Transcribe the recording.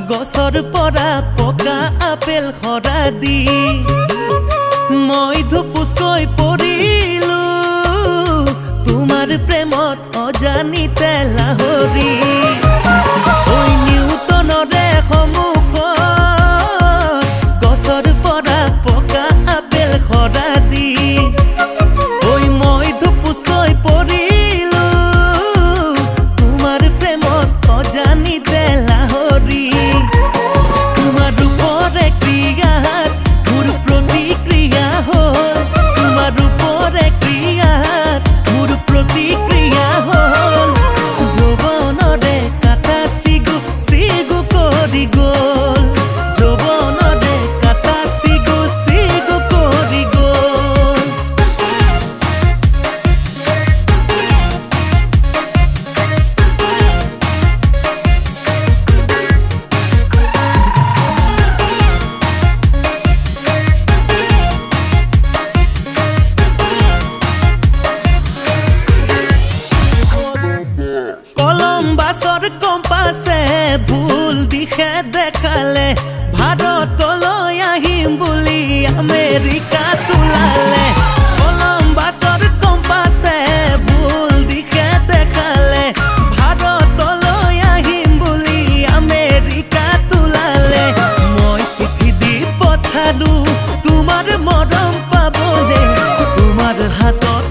গছৰ পৰা পকা আপেল খৰা দি মই ধুপুচকৈ পৰিলো তোমাৰ প্ৰেমত অজানিতে লাহৰি ঐ নিউটনৰে সন্মুখত গছৰ পৰা পকা আপেল খৰা দি ঐ মই ধুপুচকৈ পৰিলো তোমাৰ প্ৰেমত অজানিতে লাহৰি কলম্বাছৰ কম্পাছে ভুল দিশে দেখালে ভাৰতলৈ আহিম বুলি আমেৰিকা তোলালে কলম্বাছৰ কম্পাছে ভুল দিশে দেখালে ভাৰতলৈ আহিম বুলি আমেৰিকা তোলালে মই চিঠি দি পঠালো তোমাৰ মৰম পাবলে তোমাৰ হাতত